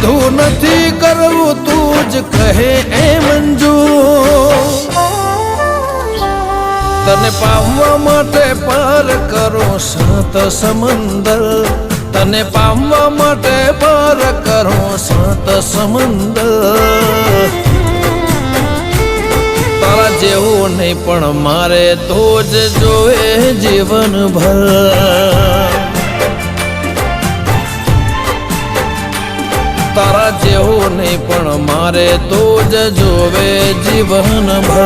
કીધું નથી કરવું તું જ કહે એ મંજુ તને પામવા માટે પાર કરો સાત સમંદર તને પામવા માટે પાર કરો સાત સમંદર તારા જેવું નહીં પણ મારે તો જ જોવે જીવનભર તારા જેવું નહીં પણ મારે તો જ જોવે જીવનભર